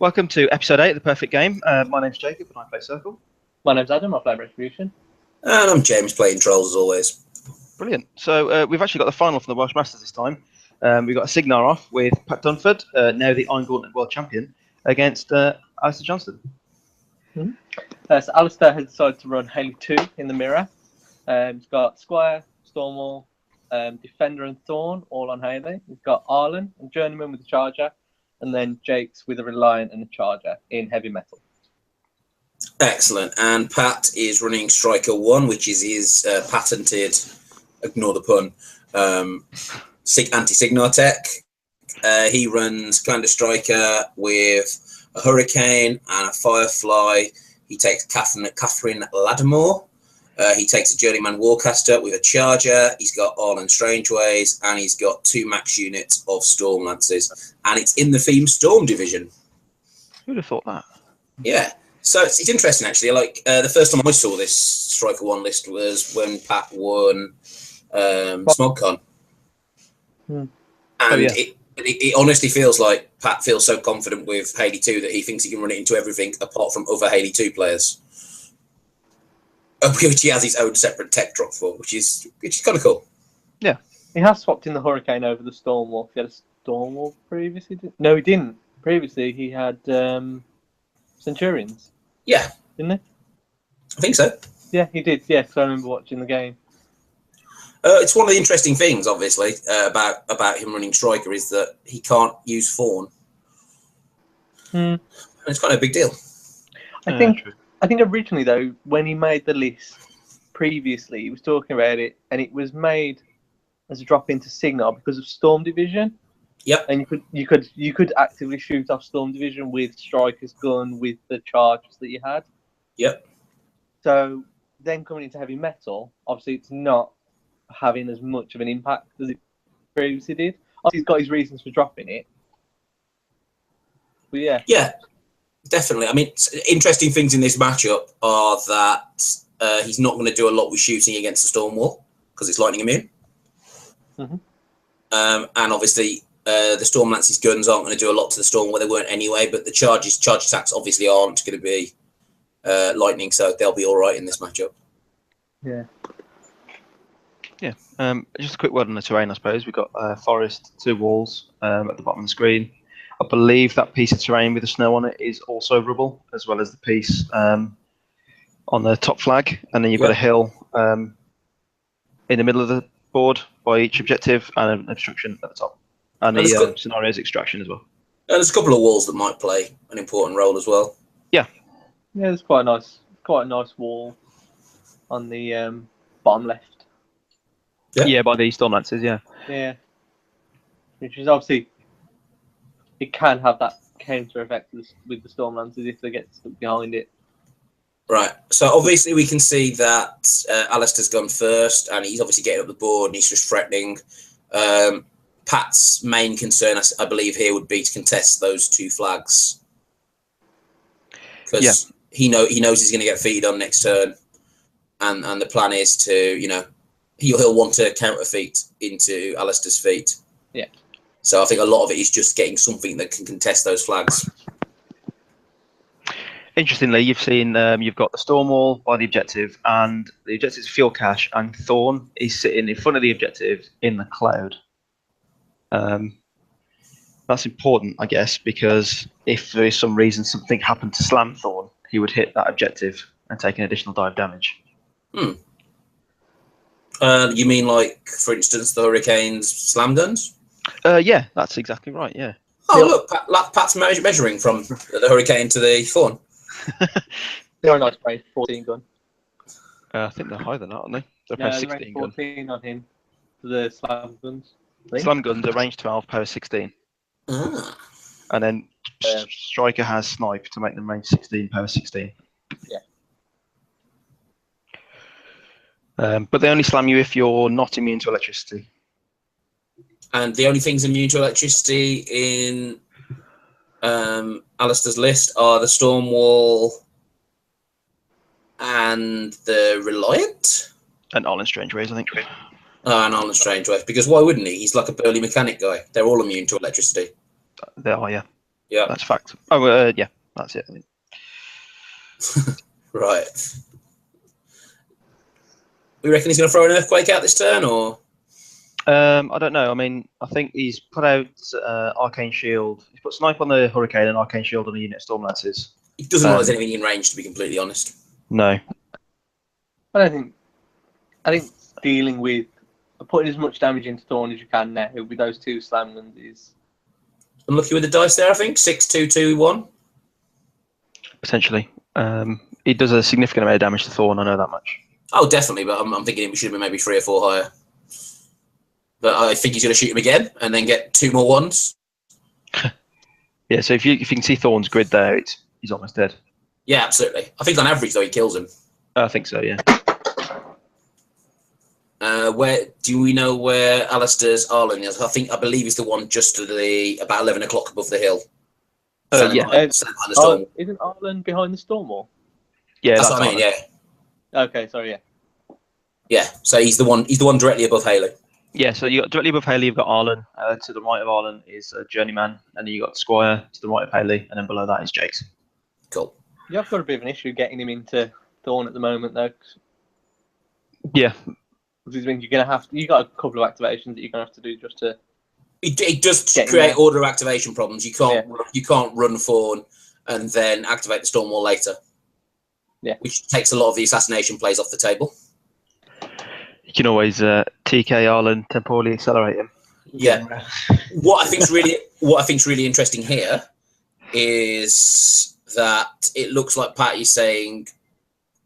Welcome to episode 8 of The Perfect Game. My name's Jacob and I play Circle. My name's Adam, I play Retribution. And I'm James, playing Trolls as always. Brilliant. So we've actually got the final from the Welsh Masters this time. We've got a Cygnar off with Pat Dunford, now the Iron Gauntlet World Champion, against Alasdair Johnstone. So Alasdair has decided to run Haley2 in the mirror. He's got Squire, Stormwall, Defender and Thorn all on Haley. He's got Arlan and Journeyman with the Charger, and then Jakes with a Reliant and a Charger in heavy metal. Excellent. And Pat is running Stryker1, which is his patented, ignore the pun, anti-Cygnar tech. He runs Commander Stryker with a Hurricane and a Firefly. He takes Katherine Laddermore. He takes a Journeyman Warcaster with a Charger. He's got Arlan Strangewayes, and he's got 2 max units of Storm Lancers. And it's in the theme Storm division. Who'd have thought that? Yeah. So it's interesting, actually. Like the first time I saw this Stryker1 list was when Pat won SmogCon. And it honestly feels like Pat feels so confident with Haley2 that he thinks he can run it into everything apart from other Haley2 players. Which he has his own separate tech drop for, which is kind of cool. Yeah. He has swapped in the Hurricane over the Stormwall. He had a Stormwall previously? No, he didn't. Previously, he had Centurions. Yeah. Didn't he? I think so. Yeah, he did. Yeah, so I remember watching the game. It's one of the interesting things, obviously, about him running Stryker is that he can't use Thorn. And it's kind of a big deal. I think originally, though, when he made the list previously, he was talking about it, and it was made as a drop into Cygnar because of Storm Division. Yep. And you could actively shoot off Storm Division with Stryker's gun with the charges that you had. Yep. So then coming into heavy metal, obviously it's not having as much of an impact as it previously did. Obviously he's got his reasons for dropping it. But yeah. Yeah. Definitely. I mean, interesting things in this matchup are that he's not going to do a lot with shooting against the Stormwall because it's lightning immune. And obviously, the Storm Lance's guns aren't going to do a lot to the Stormwall. They weren't anyway, but the charge attacks obviously aren't going to be lightning, so they'll be all right in this matchup. Yeah. Yeah. Just a quick word on the terrain, I suppose. We've got forest, 2 walls at the bottom of the screen. I believe that piece of terrain with the snow on it is also rubble, as well as the piece on the top flag. And then you've got a hill in the middle of the board by each objective and an obstruction at the top. And the scenario's extraction as well. And there's a couple of walls that might play an important role as well. Yeah. Yeah, there's quite a nice wall on the bottom left. Yeah, by the Storm Lancers, yeah. Yeah. Which is obviously... It can have that counter effect with the Storm Lancers if they get stuck behind it. Right. So obviously we can see that Alasdair's gone first, and he's obviously getting up the board, and he's just threatening. Pat's main concern, I believe, here would be to contest those 2 flags, because he knows he's going to get feed on next turn, and the plan is to he'll want to counter feat into Alasdair's feat. Yeah. So I think a lot of it is just getting something that can contest those flags. Interestingly, you've got the Stormwall by the objective, and the objective is fuel cache, and Thorn is sitting in front of the objective in the cloud. That's important, I guess, because if there is some reason something happened to slam Thorn, he would hit that objective and take an additional dive damage. You mean like, for instance, the Hurricane's slam guns? Yeah, that's exactly right, yeah. Oh, look, Pat's measuring from the Hurricane to the Thorn. They're a nice price, 14 gun. I think they're higher than that, aren't they? They're 16 gun. 14 on him for the slam guns. Slam guns are range 12, power 16. And then Stryker has snipe to make them range 16, power 16. Yeah. But they only slam you if you're not immune to electricity. And the only things immune to electricity in Alasdair's list are the Stormwall and the Reliant. And Arlan Strangewayes, I think. And Arlan Strangewayes, because why wouldn't he? He's like a burly mechanic guy. They're all immune to electricity. They are, yeah. Yeah. That's fact. Oh, yeah, that's it. I think. Right. We reckon he's going to throw an earthquake out this turn, or? I don't know. I mean, I think he's put out Arcane Shield. He's put Snipe on the Hurricane and Arcane Shield on the unit Stormlances. He doesn't want anything in range, to be completely honest. No. I think dealing with putting as much damage into Thorn as you can now with those 2 slam guns is. Unlucky with the dice there, I think. 6-2-2-1. Potentially. He does a significant amount of damage to Thorn, I know that much. Oh, definitely, but I'm thinking we should have been maybe 3 or 4 higher. But I think he's going to shoot him again and then get 2 more ones. Yeah, so if you can see Thorn's grid there, he's almost dead. Yeah, absolutely. I think on average, though, he kills him. I think so, yeah. Where do we know where Alasdair's Arlan is? I believe he's the one just to the about 11 o'clock above the hill. Yeah. Isn't Arlan behind the Stormwall? Yeah, that's what I mean. Arlan. Yeah. Okay, sorry. Yeah. Yeah. So he's the one directly above Haley. Yeah, so you got directly above Haley, you've got Arlan. To the right of Arlan is Journeyman, and then you got Squire to the right of Haley, and then below that is Jakes. Cool. Yeah, I've got a bit of an issue getting him into Thorn at the moment, though. Yeah. Which means you're gonna have you got a couple of activations that you're gonna have to do just to. It does create order of activation problems. You can't run Thorn and then activate the Stormwall later. Yeah. Which takes a lot of the assassination plays off the table. You can always TK Arlan, temporally accelerate him. Yeah. What I think's really interesting here is that it looks like Pat is saying,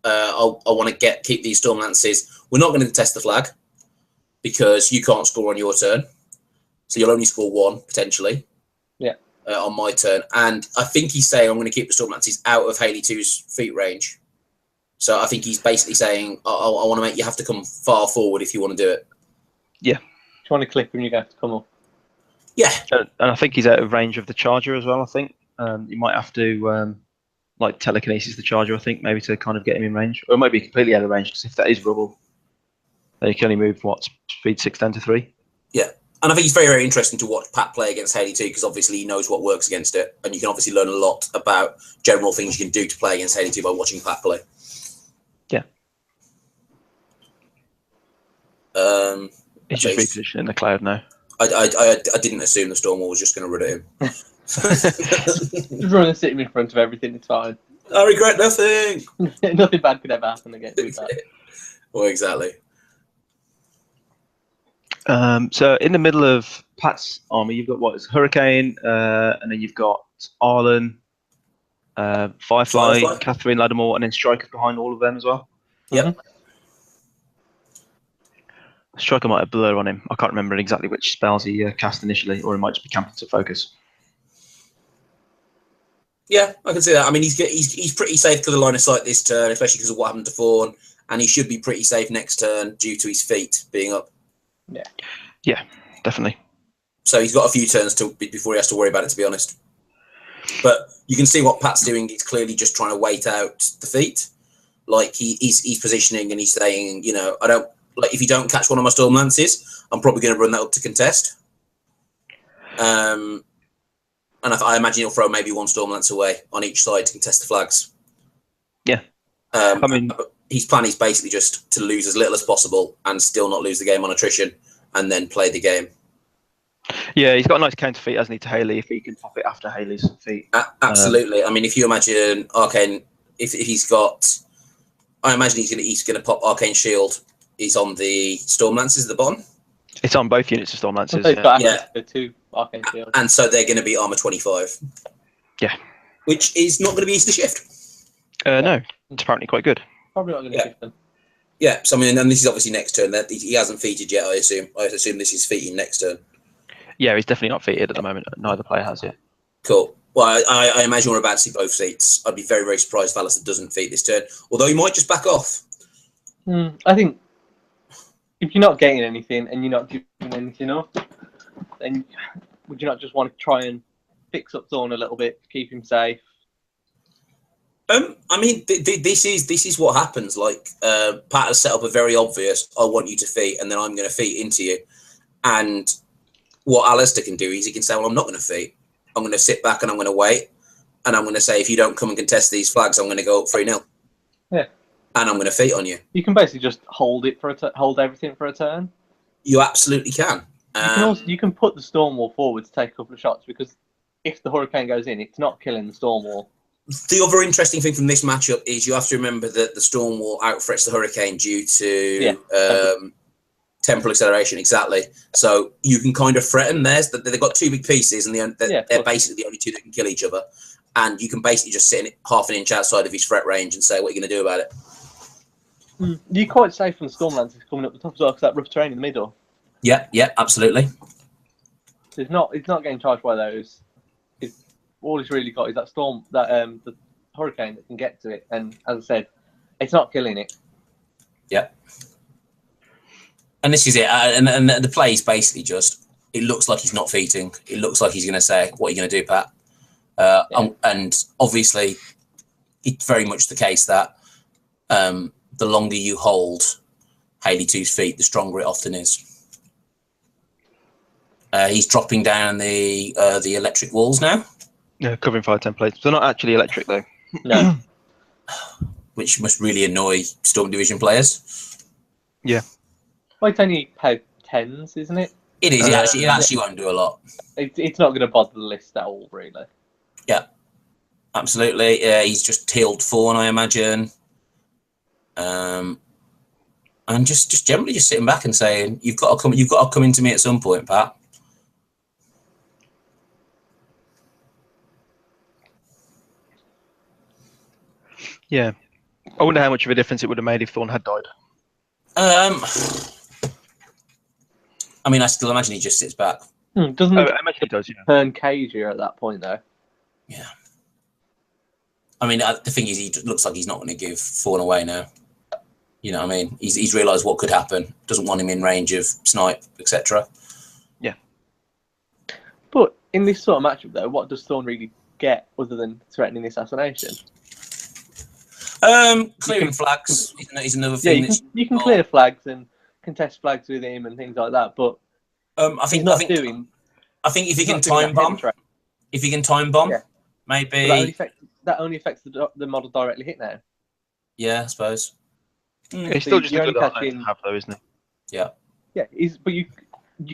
I want to keep these Stormlances. We're not going to test the flag because you can't score on your turn, so you'll only score 1 potentially. Yeah. On my turn, and I think he's saying I'm going to keep the Stormlances out of Haley2's feet range. So I think he's basically saying, I want to make you have to come far forward if you want to do it. Yeah. If you want to click him, you're going to have to come up. Yeah. And I think he's out of range of the Charger as well, I think. You might have to telekinesis the Charger, I think, maybe to kind of get him in range. Or it might be completely out of range, because if that is rubble, you can only move, speed 6 down to 3? Yeah. And I think it's very, very interesting to watch Pat play against Haley2, because obviously he knows what works against it. And you can obviously learn a lot about general things you can do to play against Haley2 by watching Pat play. Yeah. He's just repositioning in the cloud now. I didn't assume the Stormwall was just going to run at him. Just run and sit him in front of everything, it's fine. I regret nothing. Nothing bad could ever happen again with that. Well, exactly. So in the middle of Pat's army, you've got what is Hurricane, and then you've got Arlan, Firefly, Katherine, Laddermore, and then Stryker behind all of them as well. Yep. Stryker might have blur on him. I can't remember exactly which spells he cast initially, or it might just be camping to focus. Yeah, I can see that. I mean, he's pretty safe to the line of sight this turn, especially because of what happened to Thorn, and he should be pretty safe next turn due to his feet being up. Yeah, definitely. So he's got a few turns before he has to worry about it, to be honest. But you can see what Pat's doing. He's clearly just trying to wait out the feet. Like he's positioning and he's saying, you know, if you don't catch one of my Stormlances, I'm probably going to run that up to contest. And I imagine he'll throw maybe 1 Stormlance away on each side to contest the flags. Yeah. I mean, his plan is basically just to lose as little as possible and still not lose the game on attrition, and then play the game. Yeah, he's got a nice counter feat, hasn't he, to Haley, if he can pop it after Haley's feet. Absolutely. I mean, if you imagine Arcane, if he's got, I imagine he's gonna pop Arcane Shield. He's on the Stormlances at the bottom. It's on both units of Stormlances. The 2 Arcane Shield. And so they're going to be armor 25. Yeah. Which is not going to be easy to shift. No, it's apparently quite good. Probably not going to shift them. Yeah, so I mean, and this is obviously next turn. That he hasn't feated yet, I assume. I assume this is feating next turn. Yeah, he's definitely not feated at the moment. Neither player has yet. Cool. Well, I imagine we're about to see both feats. I'd be very, very surprised if Alasdair doesn't feat this turn. Although he might just back off. I think if you're not getting anything and you're not giving anything up, then would you not just want to try and fix up Thorn a little bit, keep him safe? I mean, this is what happens. Like, Pat has set up a very obvious, I want you to feat, and then I'm going to feat into you. And what Alasdair can do is he can say, well, I'm not going to feat. I'm going to sit back and I'm going to wait. And I'm going to say, if you don't come and contest these flags, I'm going to go up 3-0. Yeah. And I'm going to feat on you. You can basically just hold it for hold everything for a turn. You absolutely can. You can put the Stormwall forward to take a couple of shots, because if the Hurricane goes in, it's not killing the Stormwall. The other interesting thing from this matchup is you have to remember that the Stormwall outthreats the Hurricane due to temporal acceleration. Exactly. So you can kind of threaten theirs. They've got two big pieces, and they're basically the only two that can kill each other. And you can basically just sit in half an inch outside of his threat range and say, what are you going to do about it? You're quite safe from the Stormlands coming up the top as well, because that rough terrain in the middle. Yeah, absolutely. So it's not getting charged by those. All he's really got is that the Hurricane that can get to it, and as I said, it's not killing it. Yeah. And this is it. And the play is basically just, it looks like he's not feating. It looks like he's going to say, what are you going to do, Pat? And obviously, it's very much the case that the longer you hold Haley2's feet, the stronger it often is. He's dropping down the electric walls now. Yeah, covering fire templates. They're not actually electric, though. No. Which must really annoy Storm Division players. Yeah. Well, it's only power 10s, isn't it? It is. It actually won't do a lot. It's not going to bother the list at all, really. Yeah, absolutely. He's just healed Thorn, I imagine. And just generally just sitting back and saying, you've got to come into me at some point, Pat. Yeah. I wonder how much of a difference it would have made if Thorn had died. I mean, I still imagine he just sits back. Doesn't I imagine he does, yeah. turn cagier at that point, though? Yeah. I mean, the thing is, he looks like he's not going to give Thorn away now. You know what I mean? He's realised what could happen. Doesn't want him in range of snipe, etc. Yeah. But in this sort of matchup, though, what does Thorn really get other than threatening the assassination? Clearing flags is another thing. Yeah, you can clear flags and contest flags with him and things like that. But I think if you can time bomb, maybe that only affects the model directly hit now. Yeah, I suppose. He's still just a good art to have, though, isn't he? Yeah. Yeah, but you're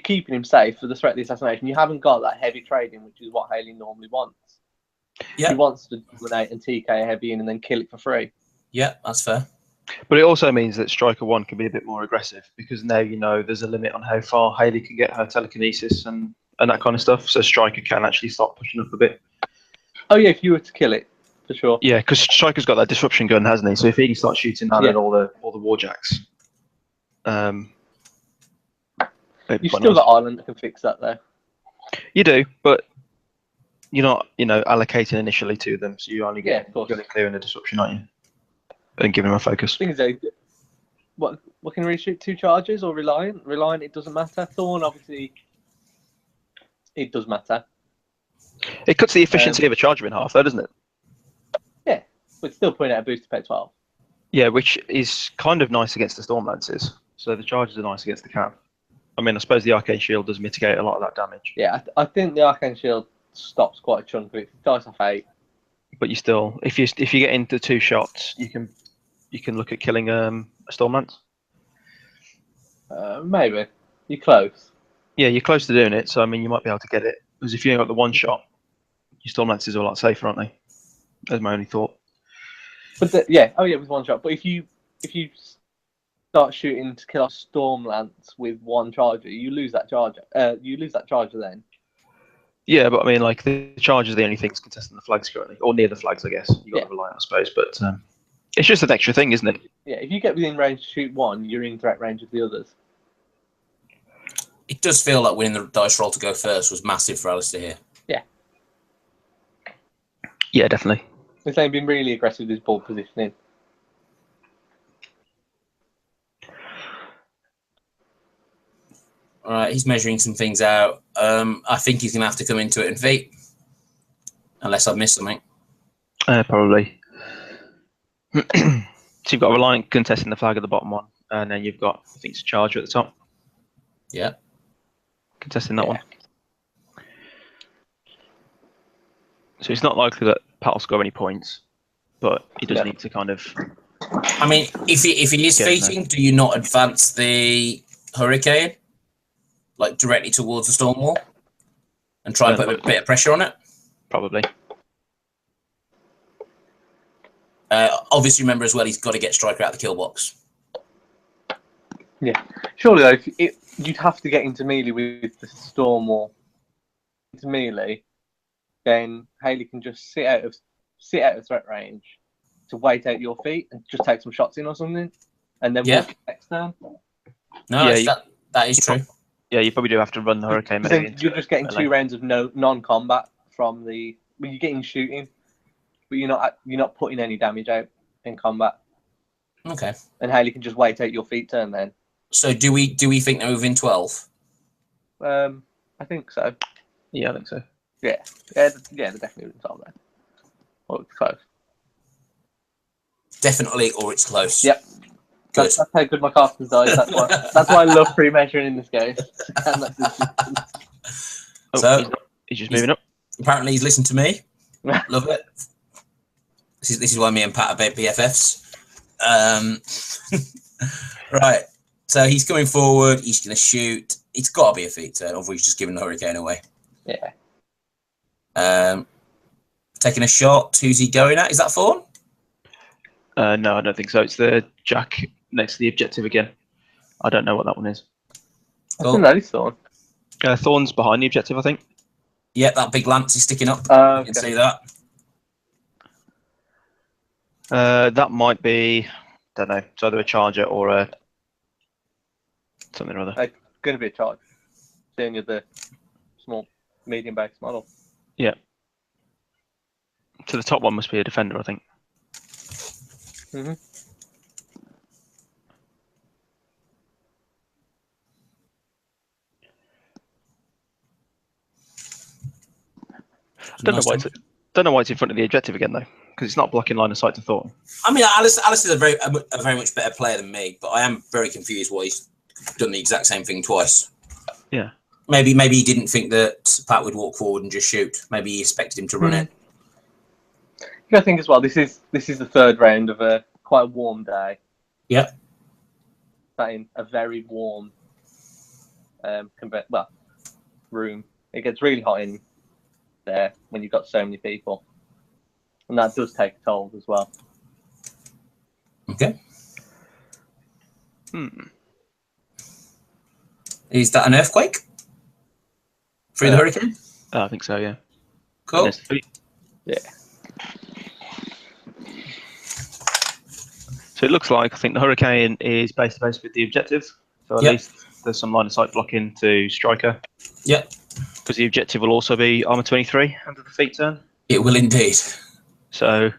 keeping him safe for the threat of the assassination. You haven't got that heavy trading, which is what Haley normally wants. Yeah. He wants to dominate and TK a heavy in and then kill it for free. Yeah, that's fair. But it also means that Stryker1 can be a bit more aggressive, because now you know there's a limit on how far Haley can get her telekinesis and that kind of stuff. So Stryker can actually start pushing up a bit. Oh yeah, if you were to kill it, for sure. Yeah, because Stryker's got that disruption gun, hasn't he? So if he can start shooting that at all the warjacks, you've still got Arlan that can fix that, though. You do, but you're not, allocating initially to them, so you only get clearing the disruption, aren't you? And giving them a focus. Thing is, though, what can we shoot? 2 charges or Reliant? Reliant, it doesn't matter. Thorn, obviously, it does matter. It cuts the efficiency of a charger in half, though, doesn't it? Yeah, but still putting out a boost to pay 12. Yeah, which is kind of nice against the Stormlances. So the charges are nice against the Cav. I mean, I suppose the Arcane Shield does mitigate a lot of that damage. Yeah, I think the Arcane Shield stops quite a chunk of it. Dice off 8. But you still, if you get into 2 shots, you can look at killing a Stormlance. Maybe. You're close. Yeah, you're close to doing it. So I mean, you might be able to get it. Because if you ain't got the 1 shot, your Stormlances are a lot safer, aren't they? That's my only thought. But with 1 shot. But if you start shooting to kill a Stormlance with 1 charger, you lose that charger. Then. Yeah, but I mean, like, the charge is the only thing that's contesting the flags currently, or near the flags, I guess. You got to rely, I suppose, but it's just an extra thing, isn't it? Yeah, if you get within range to shoot 1, you're in threat range of the others. It does feel like winning the dice roll to go first was massive for Alasdair here. Yeah. Yeah, definitely. He's been really aggressive with his ball positioning. All right, he's measuring some things out. I think he's going to have to come into it in feet, unless I've missed something. Probably. So you've got a Reliant contesting the flag at the bottom one, and then you've got, I think it's a Charger at the top. Yeah. Contesting that one. So it's not likely that Pat will score any points, but he does need to kind of. I mean, if he is feating, do you not advance the Hurricane like directly towards the Stormwall and try and put a bit of pressure on it? Probably. Obviously, remember as well, he's got to get Stryker out of the kill box. Yeah, surely though, you'd have to get into melee with the Stormwall. Into melee, then Haley can just sit out of threat range to wait out your feet and just take some shots in or something, and then walk next turn. No, that is true. Yeah, you probably do have to run the Hurricane. Then you're just getting 2 rounds of non-combat from the. Well, you're getting shooting, but you're not putting any damage out in combat. Okay. And Haley can just wait out your feet turn then. So do we think they're within 12? I think so. Yeah, I think so. Yeah, they're definitely within 12 then. Or it's close. Definitely, or it's close. Yep. Good. That's how good my casters dice. That's why I love pre-measuring in this game. So he's just moving up. Apparently, he's listened to me. Love it. This is why me and Pat are BFFs. Right. So he's coming forward. He's going to shoot. It's got to be a feat turn, or he's just giving the Hurricane away. Yeah. Taking a shot. Who's he going at? Is that Thorn? No, I don't think so. It's the Jack next to the objective again. I don't know what that one is. Cool. I think that is Thorn. Thorn's behind the objective, I think. Yeah, that big lance is sticking up. Okay. You can see that. That might be, don't know, it's either a charger or a something or other. It's going to be a charge. Seeing you're the small, medium-based model. Yeah. So the top one must be a defender, I think. Mm-hmm. I don't know why it's in front of the objective again though, because it's not blocking line of sight to Thorn. I mean, Alice is a very much better player than me, but I am very confused why he's done the exact same thing twice. Yeah. Maybe he didn't think that Pat would walk forward and just shoot. Maybe he expected him to run in. You got to think as well. This is the third round of a quite a warm day. Yeah. In a very warm room. It gets really hot in there when you've got so many people, and that does take a toll as well. Okay. Is that an earthquake through the Hurricane? I think so. Yeah. Cool. Yeah. So it looks like I think the Hurricane is base to base with the objective. So at least there's some line of sight blocking to Stryker. Yep. Because the objective will also be armor 23 under the feat turn. It will indeed. So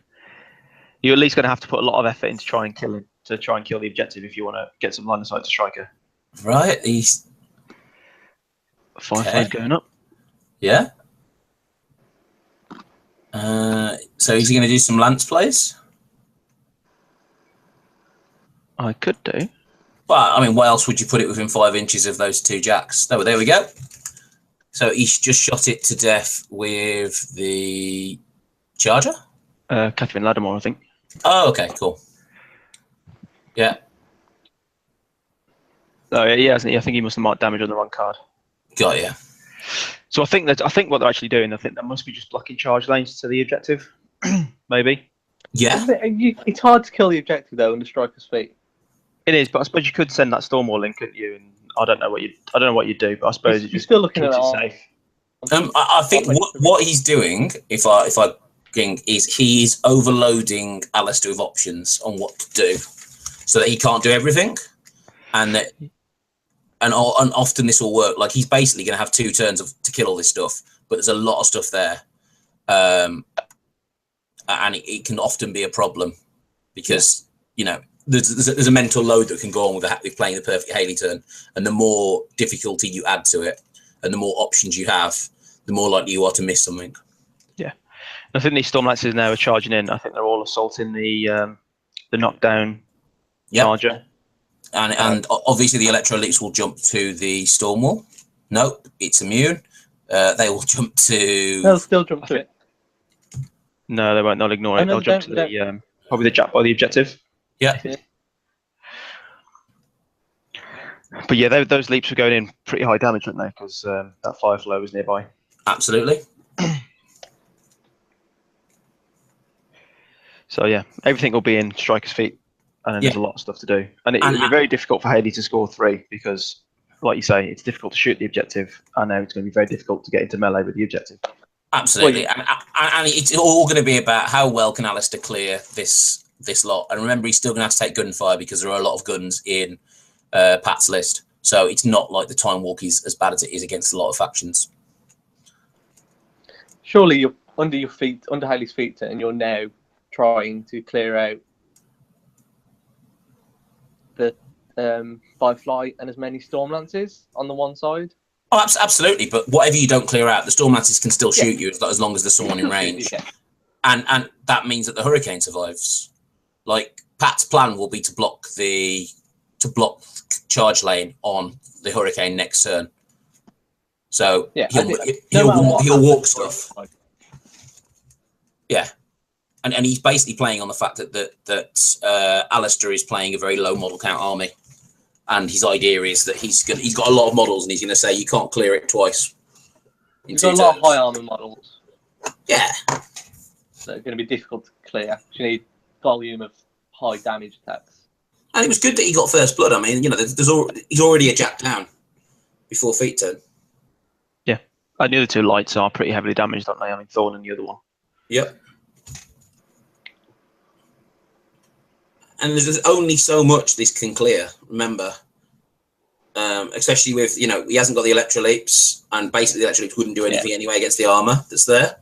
you're at least going to have to put a lot of effort into trying to kill the objective if you want to get some line of sight to Stryker. Right. He's Firefly's going up. Yeah. So is he going to do some lance plays? I could do. Well, I mean, what else would you put it within 5 inches of those 2 jacks? No, there we go. So he's just shot it to death with the charger? Katherine Laddermore, I think. Oh, okay, cool. Yeah. Oh, yeah, hasn't he? I think he must have marked damage on the wrong card. Got you. So I think what they're actually doing, I think that must be just blocking charge lanes to the objective, maybe. Yeah. It's hard to kill the objective though under Stryker's feet. It is, but I suppose you could send that Stormwall in, couldn't you? And I don't know what you'd do, but I suppose you're still looking at it safe. I think what he's doing, if I think, is he is overloading Alasdair with options on what to do, so that he can't do everything, and often this will work. Like he's basically going to have 2 turns to kill all this stuff, but there's a lot of stuff there, and it can often be a problem because there's a mental load that can go on with playing the perfect Haley turn, and the more difficulty you add to it, and the more options you have, the more likely you are to miss something. Yeah, I think these Stormlancers now are charging in. I think they're all assaulting the knockdown charger, and obviously the Electrolytes will jump to the Stormwall. Nope, it's immune. They will jump to. They'll still jump to it. No, they won't. They'll ignore Oh, it. no, They'll jump to the probably the jack by the objective. Yeah. But yeah, those leaps were going in pretty high damage, weren't they? Because that Firefly was nearby. Absolutely. So yeah, everything will be in Striker's feet, and then there's a lot of stuff to do. And it'll be very difficult for Haley to score 3 because, like you say, it's difficult to shoot the objective, and now it's going to be very difficult to get into melee with the objective. Absolutely, and it's all going to be about how well can Alasdair clear this lot. And remember, he's still going to have to take gunfire because there are a lot of guns in Pat's list. So it's not like the Time Walk is as bad as it is against a lot of factions. Surely you're under Haley's feet, and you're now trying to clear out the Firefly and as many Stormlances on the one side. Oh, absolutely. But whatever you don't clear out, the Stormlances can still shoot you as long as there's someone in range. And that means that the Hurricane survives. Like, Pat's plan will be to block charge lane on the Hurricane next turn. So he'll walk stuff. Yeah. And he's basically playing on the fact that Alasdair is playing a very low model count army. And his idea is that he's got a lot of models, and he's going to say you can't clear it twice. He's got a lot of high armor models. Yeah, that are going to be difficult to clear. You need volume of high damage attacks. And it was good that he got first blood. I mean, he's already a jack down before feet turn. Yeah, and the other 2 lights are pretty heavily damaged, aren't they? I mean, Thorn and the other one. Yep. And there's only so much this can clear, remember. Especially with, he hasn't got the Electroleaps, and basically the Electroleaps wouldn't do anything anyway against the armour that's there.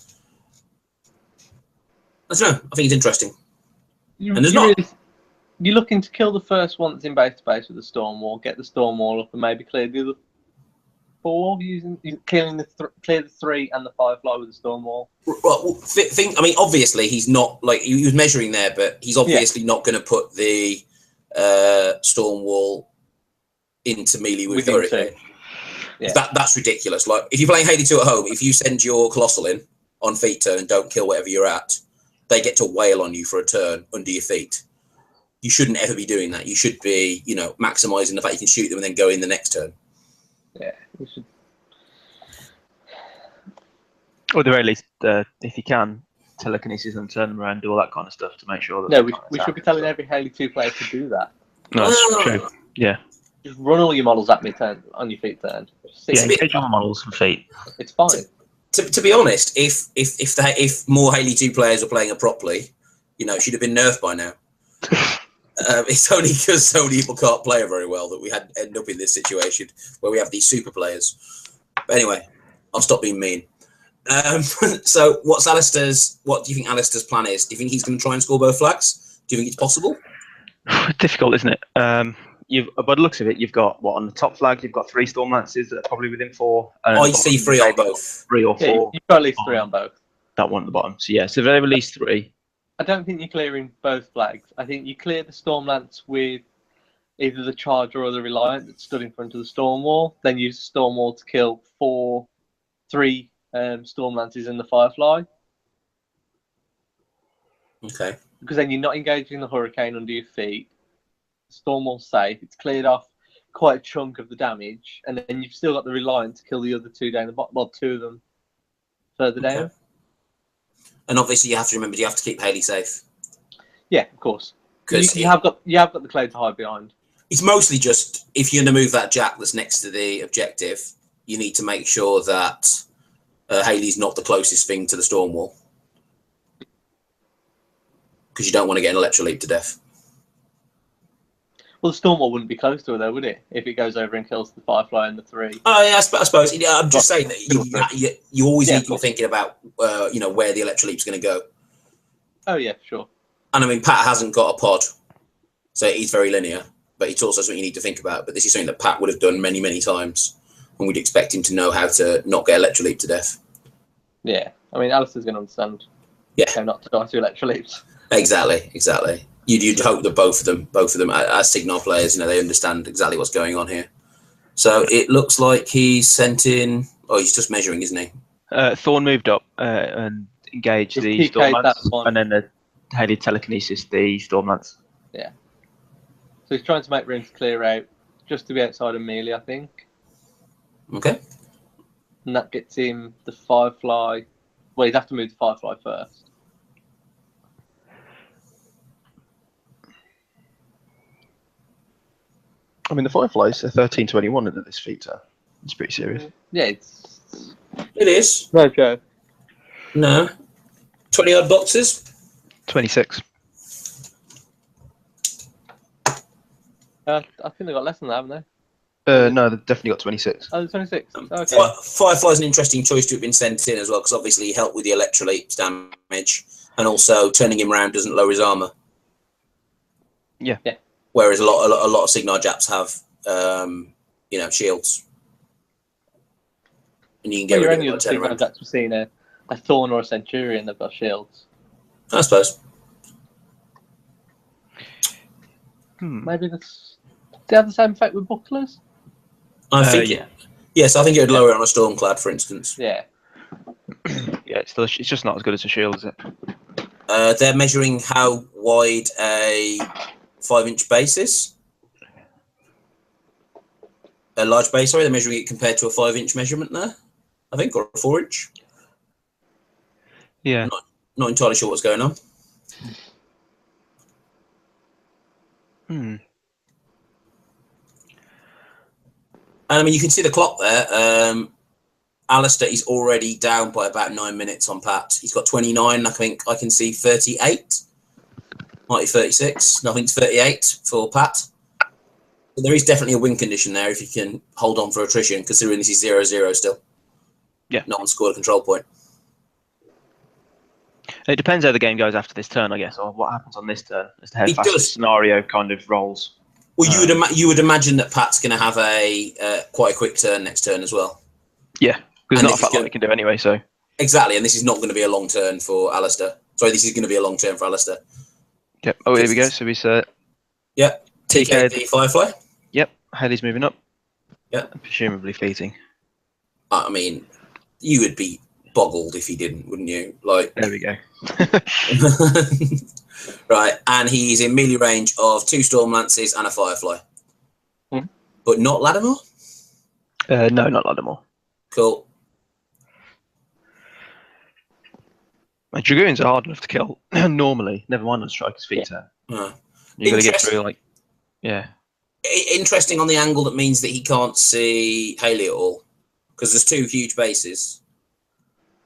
I don't know. I think it's interesting. You're looking to kill the first one that's in base to base with the Stormwall, get the Stormwall up, and maybe clear the other 4 clear the 3 and the Firefly with the Stormwall. Well, obviously he's not he was measuring there, but he's obviously not going to put the Stormwall into melee with Hurricane. Yeah. That's ridiculous. Like, if you're playing Haley2 at home, if you send your Colossal in on feet turn and don't kill whatever you're at, they get to wail on you for a turn under your feet. You shouldn't ever be doing that. You should be, maximising the fact you can shoot them and then go in the next turn. Yeah, we should. Or at the very least, if you can, telekinesis and turn them around, do all that kind of stuff to make sure that. No, we should be telling every Haley2 player to do that. No, that's true. Yeah. Just run all your models at me on your feet turn. Engage all the models from feet. It's fine. To be honest, if more Haley2 players were playing it properly, it should have been nerfed by now. It's only because so many people can't play it very well that we end up in this situation where we have these super players. But anyway, I'll stop being mean. So what do you think Alasdair's plan is? Do you think he's going to try and score both flags? Do you think it's possible? Difficult, isn't it? By the looks of it, you've got on the top flag, you've got 3 Stormlances that are probably within 4. I see 3 on both. 3 or 4. You've got at least 3 on both. That one at the bottom. So so they're at least 3. I don't think you're clearing both flags. I think you clear the Stormlance with either the Charger or the Reliant that stood in front of the Stormwall. Then use the Stormwall to kill 3 Stormlances and the Firefly. Okay. Because then you're not engaging the Hurricane under your feet. Stormwall's safe. It's cleared off quite a chunk of the damage, and then you've still got the Reliant to kill the other 2 down the bottom. Well, 2 of them further down. And obviously, you have to remember you have to keep Haley safe. Yeah, of course. Because you have got the cloud to hide behind. It's mostly just if you're going to move that jack that's next to the objective, you need to make sure that Haley's not the closest thing to the Stormwall, because you don't want to get an Electroleap to death. Well, the Stormwall wouldn't be close to her, though, would it? If it goes over and kills the Firefly and the 3. Oh, yeah, I suppose. I'm just saying that you always need to be thinking about, where the Electroleap's going to go. Oh, yeah, sure. And, I mean, Pat hasn't got a pod, so he's very linear, but it's also something you need to think about. But this is something that Pat would have done many, many times, and we'd expect him to know how to not get Electroleap to death. Yeah. I mean, Alasdair's going to understand how not to die to Electroleaps. Exactly. You'd hope that both of them, as Cygnar players, they understand exactly what's going on here. So it looks like he's sent in. Oh, he's just measuring, isn't he? Thorn moved up, and engage Just the PK Stormlance, that one. and then the Haley telekinesis the Stormlance. Yeah. So he's trying to make room to clear out, just to be outside of melee, I think. Okay. And that gets him the Firefly. Well, he'd have to move the Firefly first. I mean, the Firefly's a 13-21 at this feat, so it's pretty serious. Yeah, It is. no joke. No. 20 odd boxes. 26. I think they got less than that, haven't they? No, they've definitely got 26. Oh, 26. Okay. Firefly's an interesting choice to have been sent in as well, because obviously he helped with the electrolytes damage, and also turning him around doesn't lower his armor. Yeah. Whereas a lot of Cygnar Japs have, shields, and you can get Well, rid you're of only it by turning around. that's seen a Thorn or a Centurion. They've got shields. I suppose. Maybe that's. Do they have the same effect with bucklers? I think. Yeah. Yes, I think it would lower it on a Stormclad, for instance. Yeah. Yeah, it's just not as good as a shield, is it? They're measuring how wide a 5-inch base is. A large base, sorry. They're measuring it compared to a 5-inch measurement there, I think, or a 4-inch. Yeah. Not entirely sure what's going on. And I mean, you can see the clock there. Alasdair is already down by about 9 minutes on Pat. He's got 29. I think I can see 38. Might be 36. Nothing's 38 for Pat. So there is definitely a win condition there if you can hold on for attrition, considering this is 0-0 still. Yeah. No one scored a control point. It depends how the game goes after this turn, I guess, or what happens on this turn as to how It fast the does. scenario kind of rolls. Well, you would imagine that Pat's going to have a quite a quick turn next turn as well. Yeah, because And it's not a fat lot he can do anyway, so. Exactly, and this is not going to be a long turn for Alasdair. Sorry, this is going to be a long turn for Alasdair. Yep. Oh, here we go. So he's Yep. TK the Firefly. Yep. Haley's moving up. Yep. Presumably fleeting. I mean, you would be boggled if he didn't, wouldn't you? Like. There we go. Right, and he's in melee range of 2 Stormlances and a Firefly. But not Laddermore? No, not Laddermore. Cool. And Dragoons are hard enough to kill normally, never mind on Striker's feet turn. You've got to get through, like, yeah. Interesting on the angle that means that he can't see Haley at all, because there's 2 huge bases.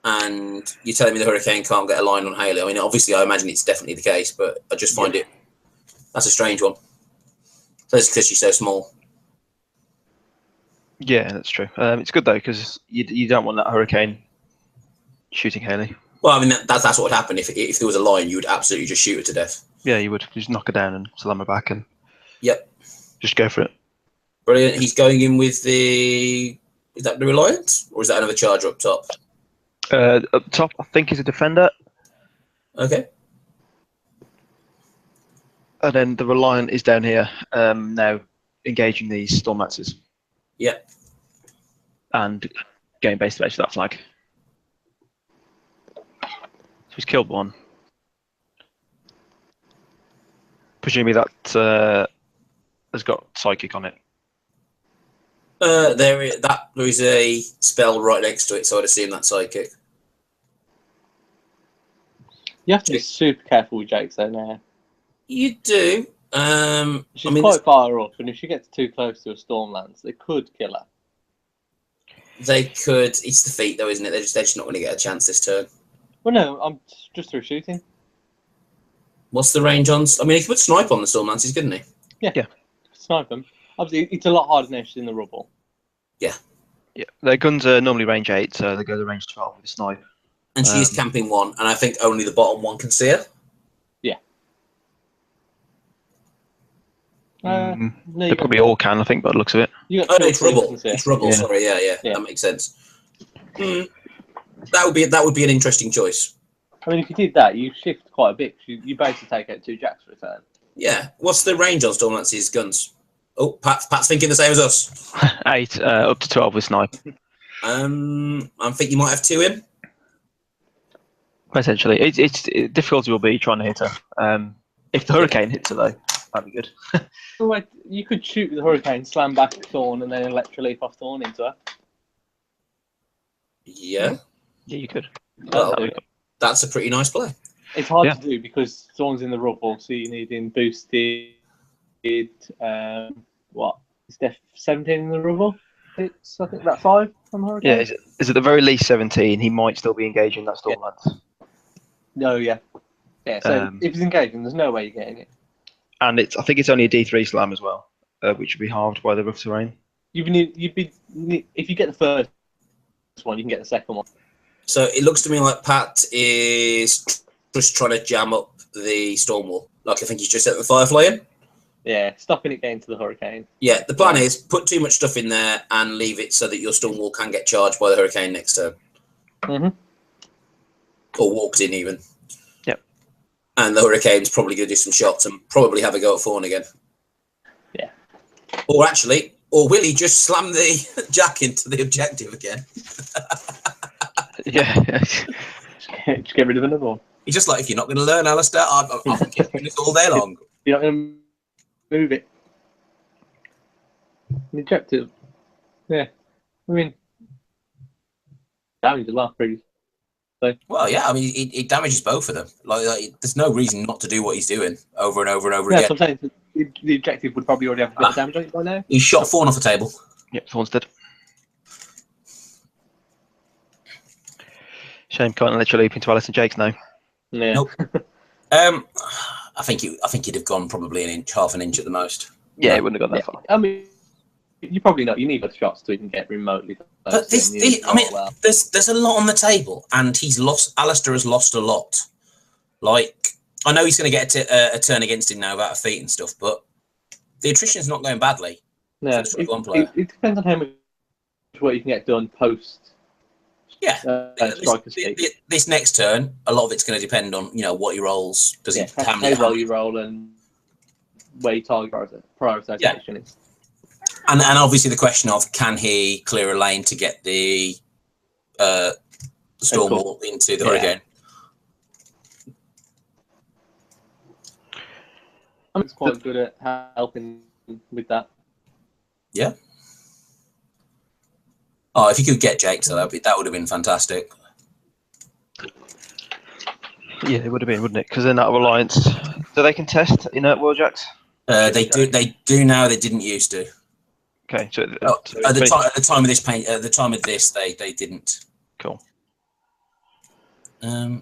And you're telling me the Hurricane can't get a line on Haley. I mean, obviously, I imagine it's definitely the case, but I just find that's a strange one. So it's because she's so small. Yeah, that's true. It's good, though, because you don't want that Hurricane shooting Haley. Well, I mean, that's what would happen. If there was a line, you would absolutely just shoot her to death. Yeah, you would. Just knock her down and slam her back and just go for it. Brilliant. He's going in with the... Is that the Reliant? Or is that another charger up top? Up top, I think, is a defender. Okay. And then the Reliant is down here now, engaging these Stormlances. Yeah. And getting base to base with that flag. So he's killed one. Presumably that has got Psychic on it. There is a spell right next to it, so I'd assume that's Psychic. You have to be super careful with Jakes though now. You do. She's quite far up, and if she gets too close to a Stormlands, they could kill her. They could. It's the feet, though, isn't it? They're just not going to get a chance this turn. Well, no, I'm just through shooting. What's the range on? I mean, he could snipe on the Stormlances, couldn't he? Yeah. Snipe them. Obviously, it's a lot harder now she's in the rubble. Yeah. Yeah, their guns are normally range 8, so they go to range 12 with a snipe. And she is camping 1, and I think only the bottom 1 can see her. Yeah. No, they probably all can, I think, by the looks of it. No, it's rubble. It's rubble. Yeah. Sorry, yeah, that makes sense. That would be an interesting choice. I mean, if you did that, you shift quite a bit. You basically take out 2 Jacks for a turn. Yeah. What's the range on Stormlance's guns? Oh, Pat's thinking the same as us. 8, up to 12 with snipe. I think you might have 2 in. Essentially, difficulty will be trying to hit her. If the hurricane hits her, though, that'd be good. Well, you could shoot with the hurricane, slam back Thorn, and then electroleaf off Thorn into her. Yeah. Yeah, you could. Well, that's a pretty nice play. It's hard to do because Thorn's in the rubble, so you need him boosted. What is Def 17 in the rubble? It's I think that 5 on hurricane. Yeah, is at the very least 17. He might still be engaging that storm lance. No, yeah. So if he's engaging, there's no way you're getting it. And I think it's only a D3 slam as well, which would be halved by the rough terrain. If you get the first one, you can get the second one. So it looks to me like Pat is just trying to jam up the Stormwall. Like I think he's just set the Firefly in. Yeah, stopping it getting to the hurricane. Yeah, the plan is put too much stuff in there and leave it so that your Stormwall can get charged by the hurricane next turn. Mm-hmm. Or walks in even. Yep. And the hurricane's probably going to do some shots and probably have a go at Thorn again. Yeah. Or will he just slam the jack into the objective again? Yeah. Just get rid of another one. He's just like, if you're not going to learn, Alasdair, I'll keep doing this all day long. You're not going to move it. An objective. Yeah. I mean, damage a lot, pretty. So. Well, yeah, I mean, it damages both of them. Like, there's no reason not to do what he's doing over and over and over again. So I'm saying the objective would probably already have a bit of damage on it by now. He's shot Thorn off the table. Yep, Thorn's dead. Shame can't literally leap into Allison Jakes now. Yeah. Nope. I think he'd have gone probably an inch, half an inch at the most. Yeah, it wouldn't have gone that far. I mean, you probably know you need the shots to even get remotely. But there's a lot on the table, and Alasdair has lost a lot. Like, I know he's going to get a turn against him now about a feat and stuff, but the attrition's not going badly. No, it depends on how much work you can get done post. Yeah, this next turn, a lot of it's going to depend on what he rolls. Does he how well you roll and where your target prioritization is. And obviously the question of can he clear a lane to get the Stormwall into the hurricane? I'm quite good at helping with that. Yeah. Oh, if you could get Jake, so that would have been fantastic. Yeah, it would have been, wouldn't it? Because they're not Reliant. Do they contest inert warjacks? They do. They do now. They didn't used to. Okay, so at the time of this, they didn't. Cool. You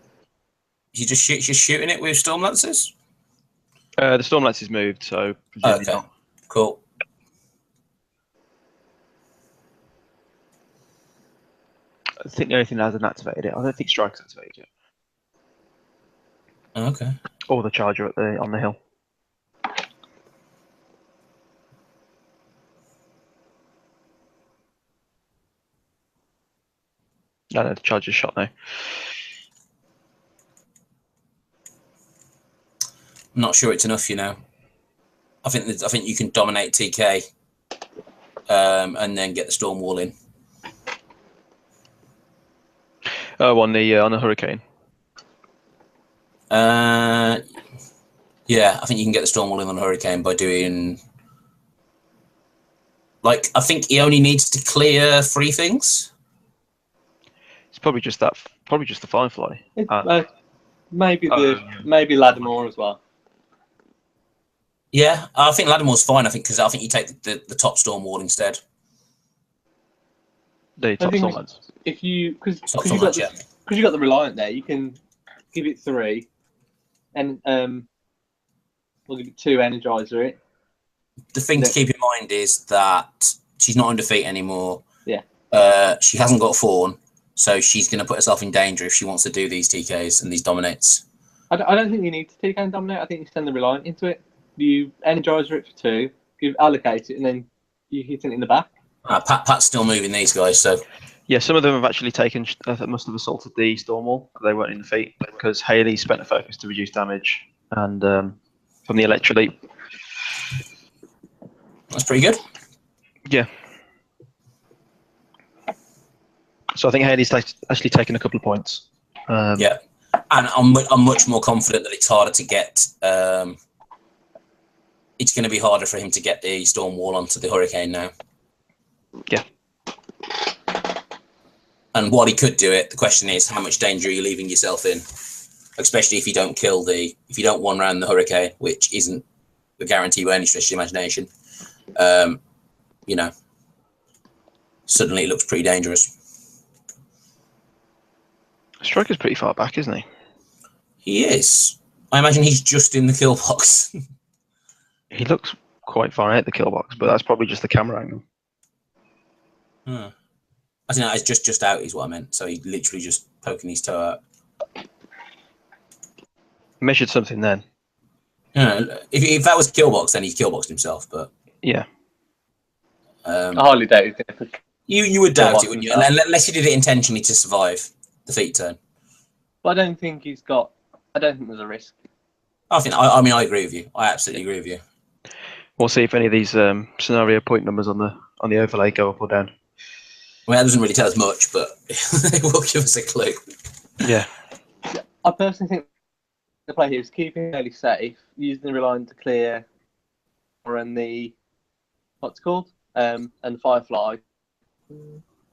just shooting it with storm lances? The storm lances moved, so presumably not. Cool. I think the only thing that hasn't activated it. I don't think Stryker's activated yet. Okay. Or the charger on the hill. No, the charger's shot now. I'm not sure it's enough, I think you can dominate TK, and then get the Stormwall in. Oh, on the hurricane. Yeah, I think you can get the Stormwall in on the hurricane by doing. Like, I think he only needs to clear 3 things. It's probably just that. Probably just the Firefly. Maybe Laddermore as well. Yeah, I think Laddermore's fine. I think you take the top Stormwall instead. The top Stormlands. If you because you got the Reliant there, you can give it 3, and we'll give it 2 Energizer it. The thing to keep in mind is that she's not under defeat anymore. Yeah. She hasn't got Thorn, so she's going to put herself in danger if she wants to do these TKs and these dominates. I don't think you need to TK and dominate. I think you send the Reliant into it. You Energizer it for 2, allocate it, and then you hit it in the back. Pat's still moving these guys, so. Yeah, some of them have actually taken. Must have assaulted the Stormwall. They weren't in the feat because Haley spent a focus to reduce damage, and from the Electroleap. That's pretty good. Yeah. So I think Haley's actually taken a couple of points. Yeah. And I'm much more confident that it's harder to get. It's going to be harder for him to get the Stormwall onto the Hurricane now. Yeah. And while he could do it, the question is, how much danger are you leaving yourself in? Especially if you don't if you don't one round the Hurricane, which isn't a guarantee by any stretch of the imagination. You know, suddenly it looks pretty dangerous. Stryker's pretty far back, isn't he? He is. I imagine he's just in the kill box. He looks quite far out the kill box, but that's probably just the camera angle. I think it's just out is what I meant. So he's literally just poking his toe out. Measured something then. If that was a kill box, then he's kill boxed himself. But yeah, I hardly doubt he's going to. You would doubt it, wouldn't you? Unless he did it intentionally to survive the feet turn. But I don't think he's got. I don't think there's a risk. I mean, I agree with you. I absolutely agree with you. We'll see if any of these scenario point numbers on the overlay go up or down. Well, that doesn't really tell us much, but it will give us a clue. Yeah. I personally think the play here is keeping fairly safe, using the Reliant to clear, and the what's it called, and Firefly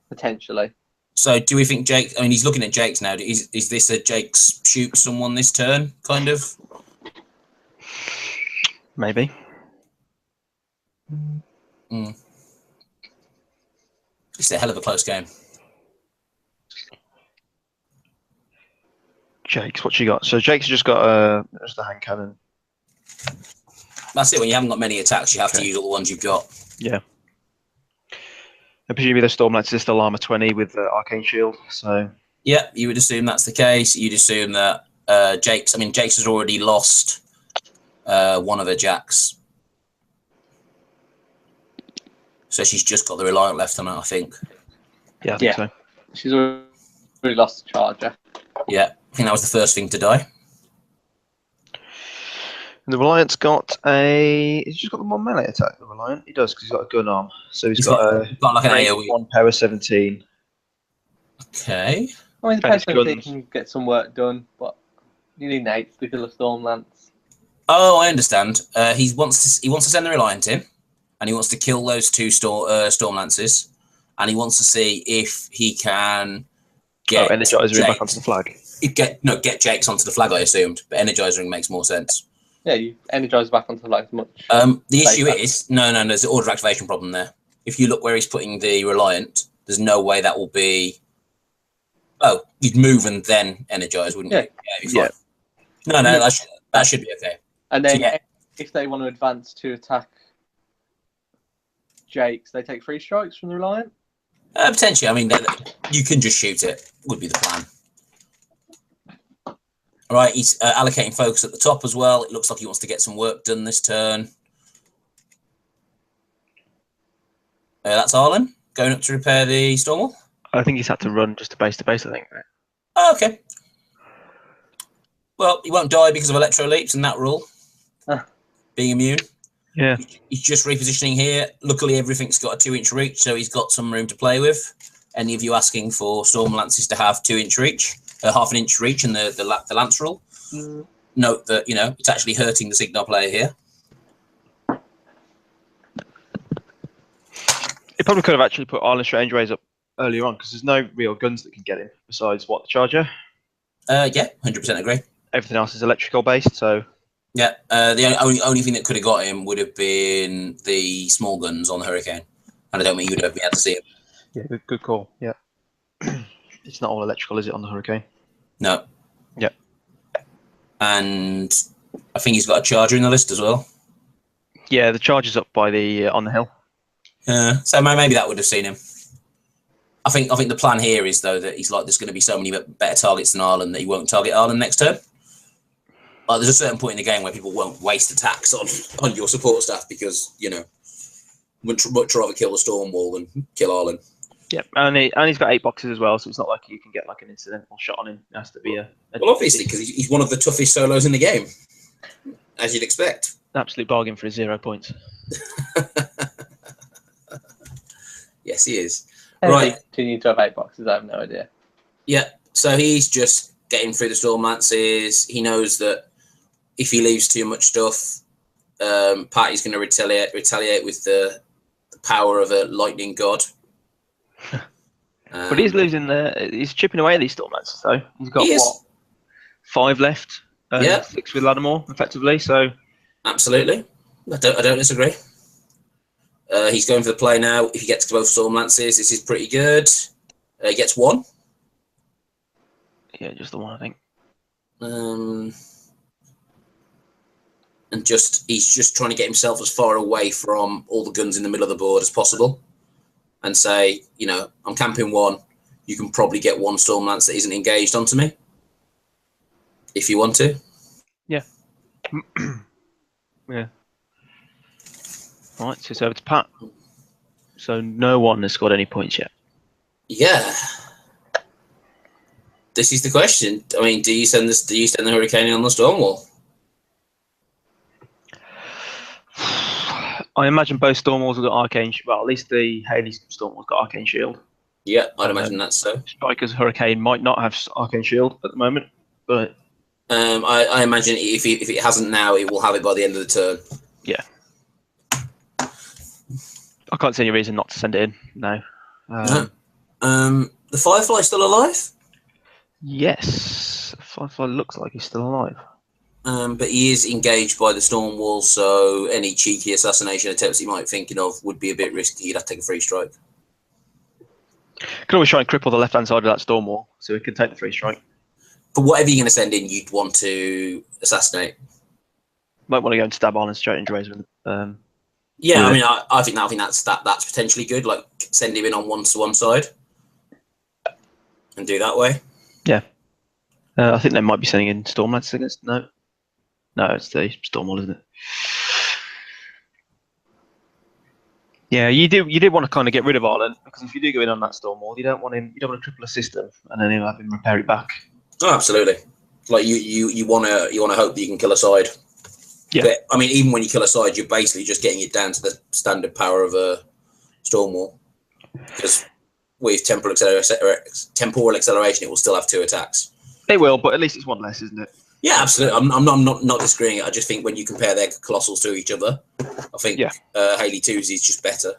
potentially. So, do we think Jake? I mean, he's looking at Jake's now. Is this a Jake's shoot someone this turn kind of? Maybe. It's a hell of a close game. Jake's, what you got? So Jake's just got just a hand cannon. That's it. When you haven't got many attacks, you have to use all the ones you've got. Yeah. And presumably the Stormlancer is still armor 20 with the Arcane Shield. So yeah, you would assume that's the case. You'd assume that Jake's. I mean, Jake's has already lost one of her jacks. So she's just got the Reliant left on her, I think. Yeah, I think so. She's already lost the Charger. Yeah, I think that was the first thing to die. And the Reliant's got he's just got the one melee attack, the Reliant. He does, because he's got a gun arm. So he's got like an AoE. One power 17. Okay. I mean, the power 17 can get some work done, but you need an 8 because of Stormlance. Oh, I understand. He wants to send the Reliant in. And he wants to kill those two Stormlancers, and he wants to see if he can get Energizer Ring back onto the flag. Get Jake's onto the flag. I assumed, but Energizer Ring makes more sense. Yeah, you energize back onto the flag as much. The issue is no. There's an order of activation problem there. If you look where he's putting the Reliant, there's no way that will be. Oh, you'd move and then energize, wouldn't you? Yeah. No, that should be okay. And then if they want to advance to attack Jakes, they take 3 strikes from the Reliant? Potentially. I mean, you can just shoot it, would be the plan. All right, he's allocating focus at the top as well. It looks like he wants to get some work done this turn. That's Arlan going up to repair the Stormwall. I think he's had to run just to base, I think. Oh, okay. Well, he won't die because of electro leaps and that rule. Being immune. Yeah. He's just repositioning here. Luckily, everything's got a 2-inch reach, so he's got some room to play with. Any of you asking for Stormlances to have 2-inch reach, half an inch reach in the Lance rule, note that, it's actually hurting the Cygnar player here. It probably could have actually put Arlan Strangewayes up earlier on, because there's no real guns that can get him besides the Charger. Yeah, 100% agree. Everything else is electrical based, so. Yeah, the only thing that could have got him would have been the small guns on the Hurricane, and I don't think you would have been able to see him. Yeah, good call. Yeah, it's not all electrical, is it, on the Hurricane? No. Yeah, and I think he's got a Charger in the list as well. Yeah, the Charger's up by the on the hill. So maybe that would have seen him. I think the plan here is though that he's like there's going to be so many better targets than Arlan that he won't target Arlan next turn. Like, there's a certain point in the game where people won't waste attacks on your support staff because, would much rather kill the Stormwall than kill Arlan. Yeah, and he's got 8 boxes as well, so it's not like you can get like an incidental shot on him. It has to be well, obviously, because he's one of the toughest solos in the game, as you'd expect. Absolute bargain for his 0 points. Yes, he is. Right. Do you need to have 8 boxes? I have no idea. Yeah, so he's just getting through the Stormlances. He knows that if he leaves too much stuff, Patty's going to retaliate with the power of a lightning god. But he's losing he's chipping away at these Stormlances, though. He's got, what, 5 left? 6 with Laddermore, effectively, so... Absolutely. I don't disagree. He's going for the play now. If he gets to both Stormlances, this is pretty good. He gets 1. Yeah, just the 1, I think. And he's just trying to get himself as far away from all the guns in the middle of the board as possible. And say, you know, I'm camping 1. You can probably get 1 Stormlance that isn't engaged onto me. If you want to. Yeah. Yeah. All right, so it's over to Pat. So no one has scored any points yet. Yeah. This is the question. I mean, do you send the Hurricane on the Stormwall? I imagine both Stormwalls have got Arcane. Well, at least the Haley Stormwall's got Arcane Shield. Yeah, I'd imagine that's so. Stryker's Hurricane might not have Arcane Shield at the moment, but I imagine if it hasn't now, it will have it by the end of the turn. Yeah. I can't see any reason not to send it in. No. The Firefly still alive? Yes, Firefly looks like he's still alive. But he is engaged by the Stormwall, so any cheeky assassination attempts he might think of would be a bit risky. He'd have to take a free strike. Could always try and cripple the left-hand side of that Stormwall, so he could take the free strike. For whatever you're going to send in, you'd want to assassinate. Might want to go and stab Arlan Strangewayes with yeah, I mean, I think that's potentially good. Like, send him in on one side and do that way. Yeah. I think they might be sending in Stormlances against... No, it's the Stormwall, isn't it? Yeah, you do want to kind of get rid of Arlan, because if you do go in on that Stormwall, you don't want to triple assist him and then he'll have him repair it back. Oh, absolutely. Like you want to hope that you can kill a side. Yeah. But, I mean, even when you kill a side, you're basically just getting it down to the standard power of a Stormwall. Because with temporal acceleration, it will still have 2 attacks. It will, but at least it's 1 less, isn't it? Yeah, absolutely. I'm not disagreeing. I just think when you compare their colossals to each other, I think Haley2's is just better.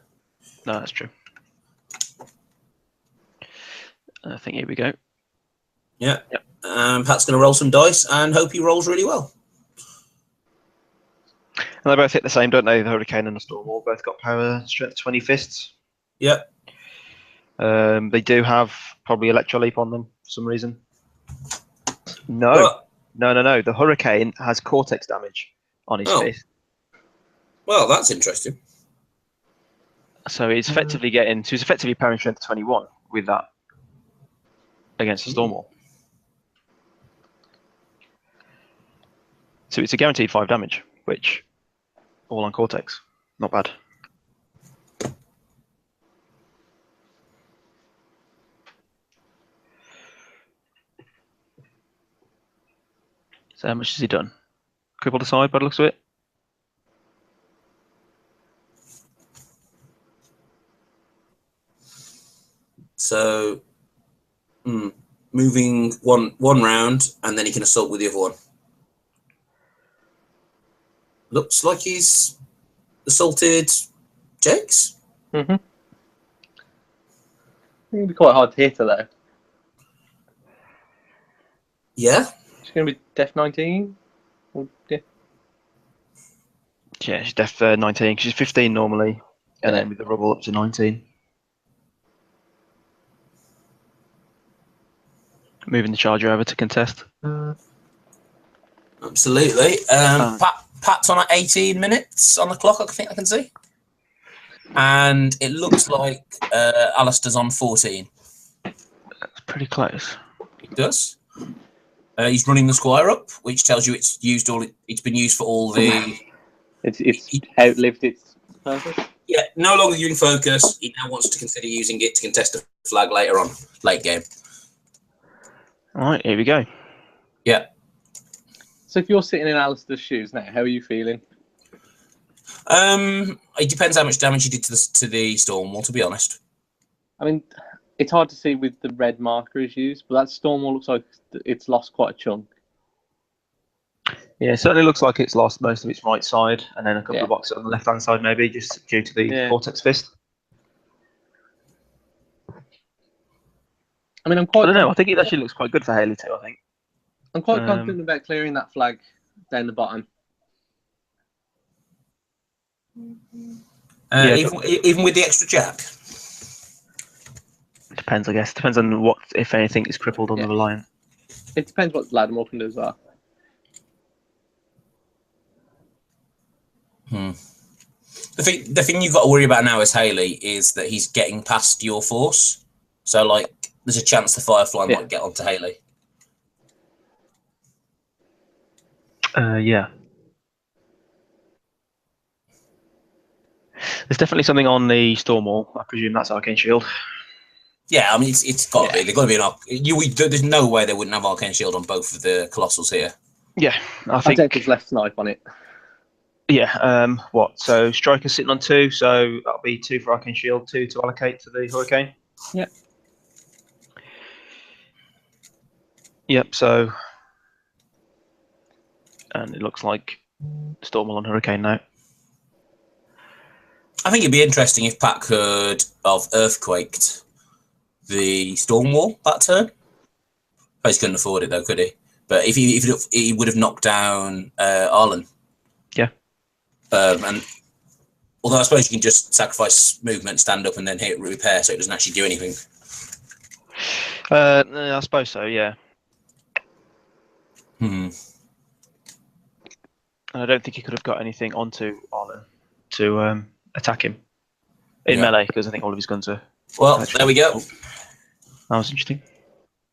No, that's true. I think here we go. Yeah. Yep. Pat's going to roll some dice and hope he rolls really well. And they both hit the same, don't they? The Hurricane and the Stormwall both got power strength 20 fists. Yep. They do have probably Electro Leap on them for some reason. No. No. The Hurricane has Cortex damage on his fist. Well, that's interesting. So he's effectively he's effectively powering strength 21 with that against the Stormwall. So it's a guaranteed 5 damage, which all on Cortex. Not bad. So how much has he done? Crippled aside by the looks of it. So moving one round, and then he can assault with the other one. Looks like he's assaulted Jakes. Mm-hmm. I think it'd be quite hard to hit her though. Yeah. She's going to be Def 19? Or yeah, she's Def 19. She's 15 normally, and then with the rubble up to 19. Moving the charger over to contest. Absolutely. Pat's on at 18 minutes on the clock, I think I can see. And it looks like Alasdair's on 14. That's pretty close. It does. He's running the Squire up, which tells you it's been used for all the... It's outlived its purpose? Yeah, no longer using focus. He now wants to consider using it to contest a flag later on, late game. All right, here we go. Yeah. So if you're sitting in Alasdair's shoes now, how are you feeling? It depends how much damage you did to the Stormwall, to be honest. I mean, It's hard to see with the red marker is used, but that Stormwall looks like it's lost quite a chunk. Yeah, it certainly looks like it's lost most of its right side, and then a couple of boxes on the left-hand side, maybe, just due to the Vortex Fist. I mean, I don't know. I think it actually looks quite good for Haley2, I think. I'm quite confident about clearing that flag down the bottom. Even with the extra jack? Depends, I guess. Depends on what, if anything, is crippled on the Reliant. It depends what Laddermore can do as well. The thing you've got to worry about now as Haley is that he's getting past your force. So, like, there's a chance the Firefly might get onto Haley. Yeah. There's definitely something on the Stormwall. I presume that's Arcane Shield. Yeah, I mean, it's got to be. They've got to be an there's no way they wouldn't have Arcane Shield on both of the Colossals here. Yeah, I think there's left snipe on it. Yeah, what? So Stryker's sitting on 2, so that'll be 2 for Arcane Shield, 2 to allocate to the Hurricane. Yep. Yep, so... And it looks like Stormwall on Hurricane now. I think it'd be interesting if Pat could have Earthquaked the Stormwall that turn. He couldn't afford it though, could he? But if he would have knocked down Arlan. Yeah. And although I suppose you can just sacrifice movement, stand up, and then hit repair, so it doesn't actually do anything. I suppose so. Yeah. And I don't think he could have got anything onto Arlan to attack him in melee, because I think all of his guns are. Well, there we go. That was interesting.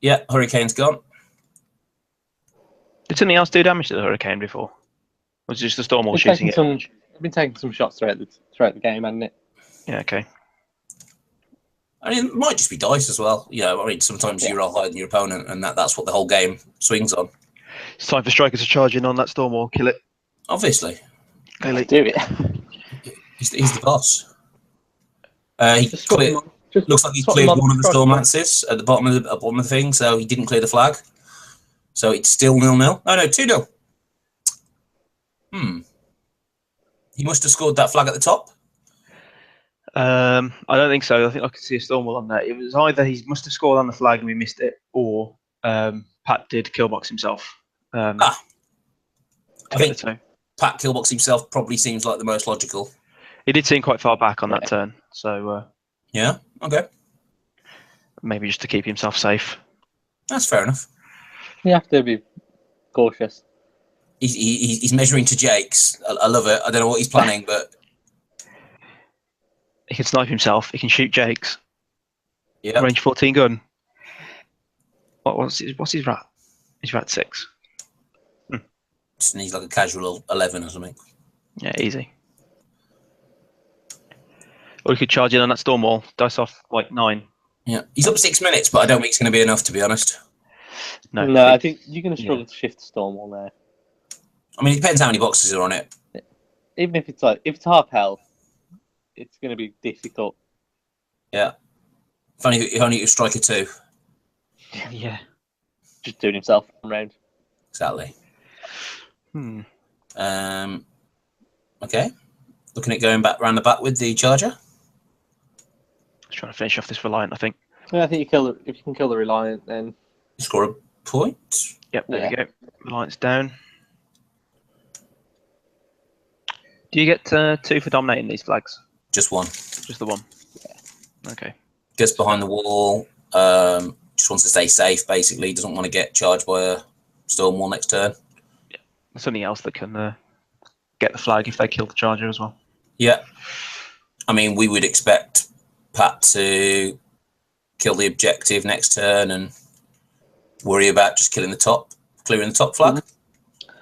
Yeah, Hurricane's gone. Did something else do damage to the Hurricane before? Or was it just the Stormwall shooting it? I've been taking some shots throughout the game, hasn't it? Yeah, okay. I mean, it might just be dice as well. Yeah, I mean, sometimes you roll higher than your opponent, and that's what the whole game swings on. It's time for Stryker to charge in on that Stormwall, kill it. Obviously. Really do it. He's the boss. Looks like he's cleared one of the Stormlances at the bottom of the thing, so he didn't clear the flag. So it's still 0-0. Oh no, 2-0. He must have scored that flag at the top. I don't think so. I think I could see a Stormwall on there. It was either he must have scored on the flag and we missed it, or Pat did killbox himself. I think Pat killbox himself probably seems like the most logical. He did seem quite far back on that turn, so yeah, okay. Maybe just to keep himself safe. That's fair enough. You have to be cautious. He's measuring to Jakes. I love it. I don't know what he's planning, but he can snipe himself. He can shoot Jakes. Yeah. Range 14 gun. What's his rat? He's rat 6. Just needs like a casual 11 or something. Yeah, easy. Or he could charge in on that Stormwall. Dice off like 9. Yeah, he's up 6 minutes, but I don't think it's going to be enough, to be honest. No, I think you're going to struggle to shift the Stormwall there. I mean, it depends how many boxes are on it. Even if it's half health, it's going to be difficult. Yeah. If only you strike a 2. Yeah. Just doing himself around. Exactly. Okay. Looking at going back round the back with the charger. Just trying to finish off this Reliant, I think. Yeah, I think if you can kill the Reliant, then you score a point. Yep, there we go. Reliant's down. Do you get 2 for dominating these flags? Just 1. Just the 1. Yeah. Okay. Just behind the wall. Just wants to stay safe. Basically, doesn't want to get charged by a Stormwall next turn. Yeah. There's something else that can get the flag if they kill the charger as well. Yeah. I mean, we would expect Pat to kill the objective next turn and worry about just clearing the top flag.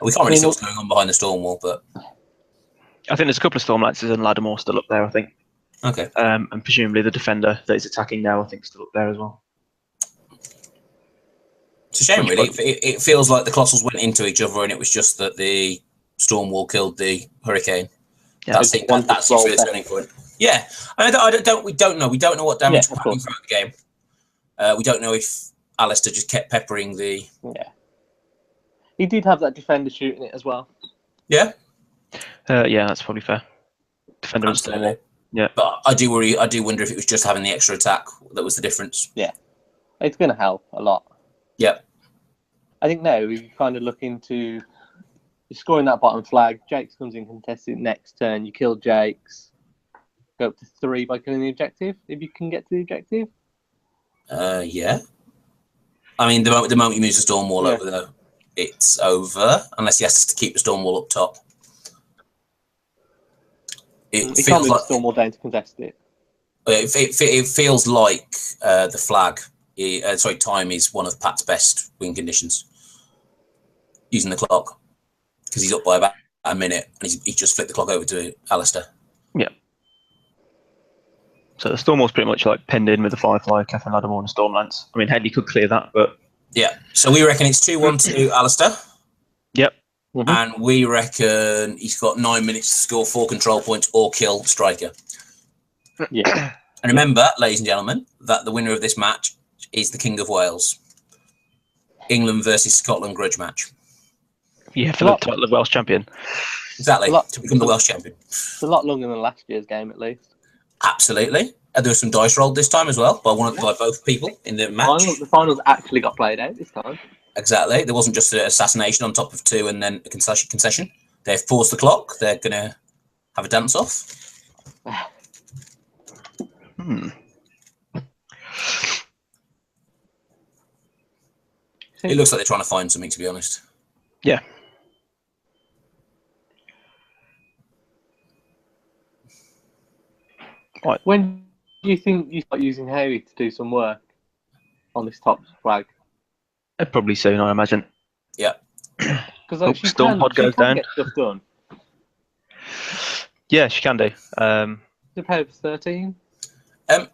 We can't really see what's going on behind the Stormwall, but I think there's a couple of Stormlances and Laddermore still up there, I think. Okay. And presumably the defender that is attacking now, I think, is still up there as well. It's a shame, really. It feels like the Colossals went into each other, and it was just that the Stormwall killed the Hurricane. Yeah, that's the turning point. Yeah, we don't know. We don't know what damage will happen throughout the game. We don't know if Alasdair just kept peppering the... Yeah. He did have that defender shooting it as well. Yeah? Yeah, that's probably fair. Defender and Stormwall. Yeah. But I do wonder if it was just having the extra attack that was the difference. Yeah. It's going to help a lot. Yeah. I think now we kind of look into scoring that bottom flag. Jakes comes in contested next turn. You kill Jakes. Go up to 3 by killing the objective, if you can get to the objective. Yeah. I mean, the moment you move the Stormwall over, though, it's over, unless he has to keep the Stormwall up top. You can't move the Stormwall down to contest it. It feels like the flag, time is one of Pat's best win conditions. Using the clock, because he's up by about a minute, and he's just flicked the clock over to Alasdair. Yeah. So the Stormwall's pretty much like pinned in with the Firefly, Katherine, Laddermore, and Stormlance. I mean, Haley could clear that, but... Yeah, so we reckon it's 2-1 to Alasdair. Yep. And we reckon he's got 9 minutes to score 4 control points or kill Stryker. Yeah. And remember, ladies and gentlemen, that the winner of this match is the King of Wales. England versus Scotland grudge match. Yeah, for the title of Welsh champion. Exactly, to become the Welsh champion. It's a lot longer than last year's game, at least. Absolutely. And there was some dice rolled this time as well by both people in the match. The finals actually got played out this time. Exactly. There wasn't just an assassination on top of 2 and then a concession. They've paused the clock. They're going to have a dance off. It looks like they're trying to find something, to be honest. Yeah. Right. When do you think you start using Haley to do some work on this top flag? Probably soon, I imagine. Yeah. Because like, she Storm pod goes down. Get stuff done. Yeah, she can do. The power of 13.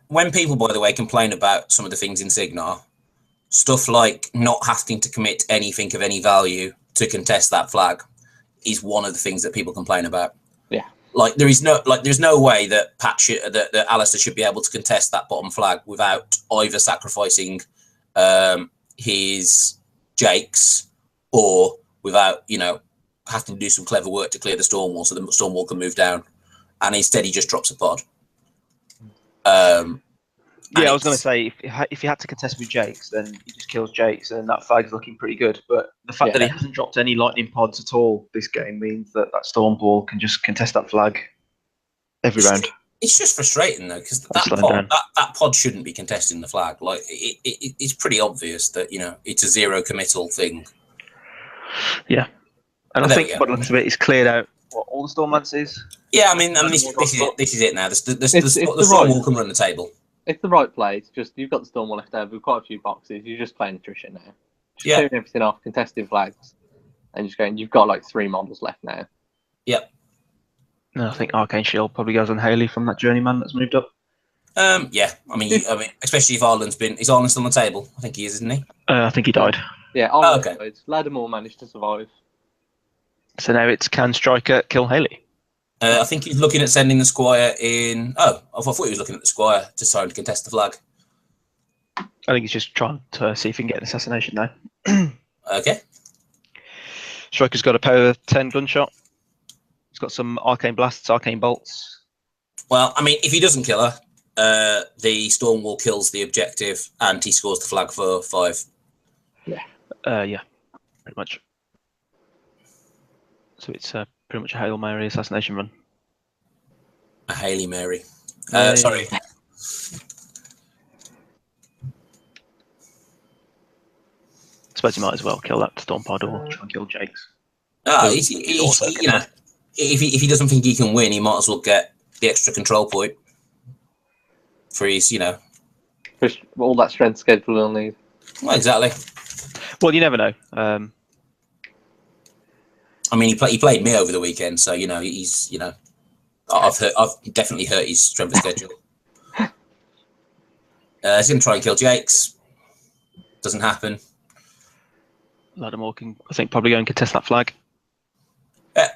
When people, by the way, complain about some of the things in Cygnar, stuff like not having to commit anything of any value to contest that flag is one of the things that people complain about. Yeah. Like there's no way that that Alasdair should be able to contest that bottom flag without either sacrificing his Jakes or without having to do some clever work to clear the Stormwall so the Stormwall can move down, and instead he just drops a pod. Yeah, I was going to say, if he had to contest with Jakes, then he just kills Jakes, and that flag's looking pretty good. But the fact that he hasn't dropped any lightning pods at all this game means that Stormwall can just contest that flag every round. It's just frustrating, though, because that pod shouldn't be contesting the flag. Like, it's pretty obvious that, it's a zero committal thing. Yeah. And I think what looks of it is cleared out all the Stormlances. Yeah, I mean this is it now. The Stormwall can run the table. It's the right play. It's just you've got the Stormwall left over with quite a few boxes. You're just playing attrition now. Just clearing everything off, contesting flags, and just going. You've got like 3 models left now. Yep. No, I think Arcane Shield probably goes on Haley from that Journeyman that's moved up. Yeah. I mean, especially if is Arlan still on the table? I think he is, isn't he? I think he died. Yeah. Okay. Laddermore managed to survive. So now it's can Stryker kill Haley? I think he's looking at sending the Squire in. Oh, I thought he was looking at the Squire to try and contest the flag. I think he's just trying to see if he can get an assassination now. Okay. Stryker's got a power 10 gunshot. He's got some arcane blasts, arcane bolts. Well, I mean, if he doesn't kill her, the Stormwall kills the objective and he scores the flag for 5. Yeah. Yeah, pretty much. So it's pretty much a Hail Mary assassination run. A Hail Mary. Sorry. I suppose you might as well kill that Storm pod or try and kill Jakes. If he doesn't think he can win, he might as well get the extra control point for his, For all that strength schedule he'll need. Well, exactly. Well, you never know. I mean, he played me over the weekend, so he's I've definitely hurt his strength of schedule. He's going to try and kill Jakes. Doesn't happen. Laddermore can, I think, probably go and contest that flag. Yeah.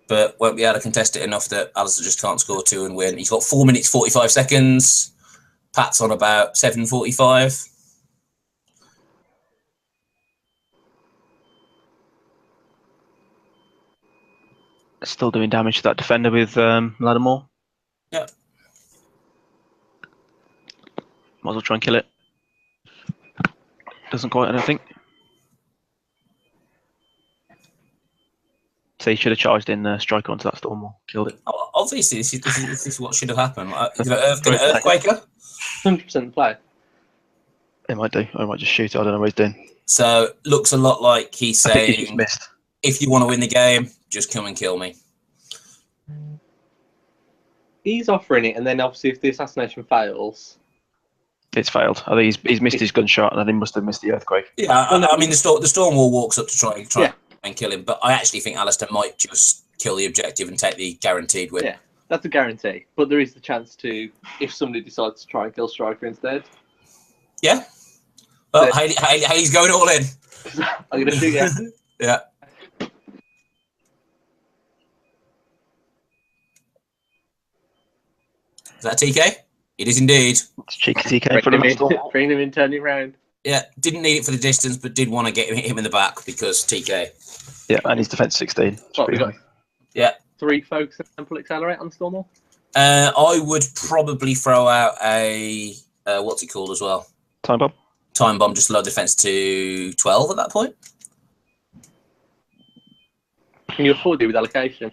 But won't be able to contest it enough that Alasdair just can't score 2 and win. He's got 4 minutes 45 seconds. Pat's on about 745. Still doing damage to that defender with Laddermore. Yeah. Might as well try and kill it. Doesn't quite, I don't think. So he should have charged in Stryker onto that Stormwall, killed it. Oh, obviously, this is what should have happened. Is it an Earthquaker? 100% play. It might do. Or I might just shoot it. I don't know what he's doing. So looks a lot like he's I think he's saying, just missed. if you want to win the game, just come and kill me. He's offering it, and then obviously if the assassination fails... It's failed. I think he's missed his gunshot, and I think he must have missed the earthquake. Yeah, I mean, the Stormwall walks up to try and kill him, but I actually think Alasdair might just kill the objective and take the guaranteed win. Yeah, that's a guarantee. But there is the chance to, if somebody decides to try and kill Stryker instead. Yeah. Well, Haley's going all in. I'm going to shoot you. Yeah. Is that TK? It is indeed. It's cheeky TK. Bring him in, turn him round. Yeah, didn't need it for the distance, but did want to get him in the back because TK. Yeah, and he's defense 16. What, we got yeah. 3 focus and full accelerate on Stormwall? I would probably throw out a what's it called as well? Time bomb. Time bomb, just lower defense to 12 at that point. Can you afford it with allocation?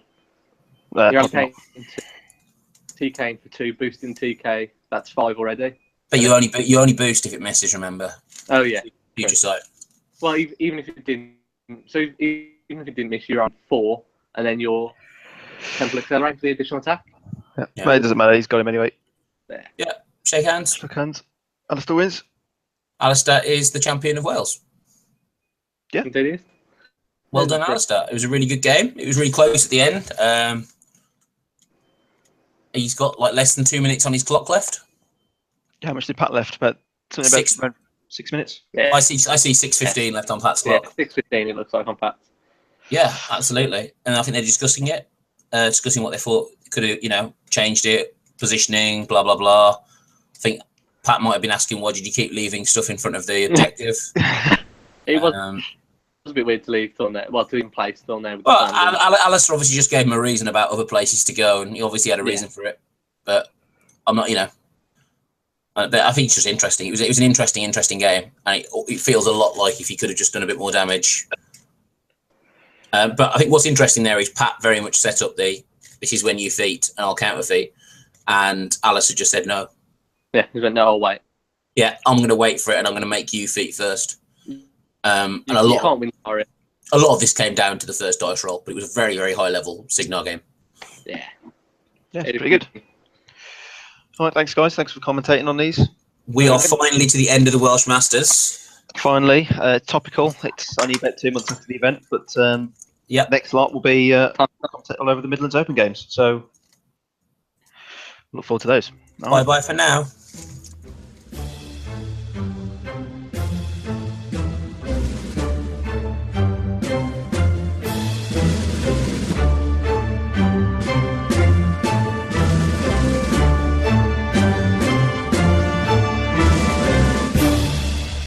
You're allocating TK for 2, boosting TK. That's 5 already. But you only boost if it misses. Remember. Oh yeah. Future sight. Well, even if it didn't, so even if it didn't miss, you're on 4, and then your temple accelerate for the additional attack. Yeah. Well, it doesn't matter. He's got him anyway. There. Yeah. Shake hands. Shake hands. Alasdair wins. Alasdair is the champion of Wales. Yeah. Indeed it is. Well done, Alasdair. It was a really good game. It was really close at the end. He's got like less than 2 minutes on his clock left. How much did Pat left? About something about 6 minutes. Yeah. I see 6:15 left on Pat's clock. Yeah, 6:15 it looks like on Pat's. Yeah, absolutely. And I think they're discussing it, discussing what they thought could have, changed it, positioning, blah blah blah. I think Pat might have been asking, why did you keep leaving stuff in front of the objective? It was a bit weird to leave Thorn there. Well, to even place Thorn there. Well, Alasdair obviously just gave him a reason about other places to go, and he obviously had a reason for it. But I'm not, but I think it's just interesting. It was an interesting game, and it feels a lot like if he could have just done a bit more damage. But I think what's interesting there is Pat very much set up this is when you feat, and I'll counter feat, and Alasdair just said no. Yeah, he went, no, I'll wait. Yeah, I'm going to wait for it, and I'm going to make you feat first. And you can't win for it. A lot of this came down to the first dice roll, but it was a very, very high level Cygnar game. Yeah. Yeah, pretty good. All right, thanks, guys. Thanks for commentating on these. We are finally to the end of the Welsh Masters. Finally, topical. It's only about 2 months after the event, but next lot will be all over the Midlands Open games. So look forward to those. Bye-bye for now.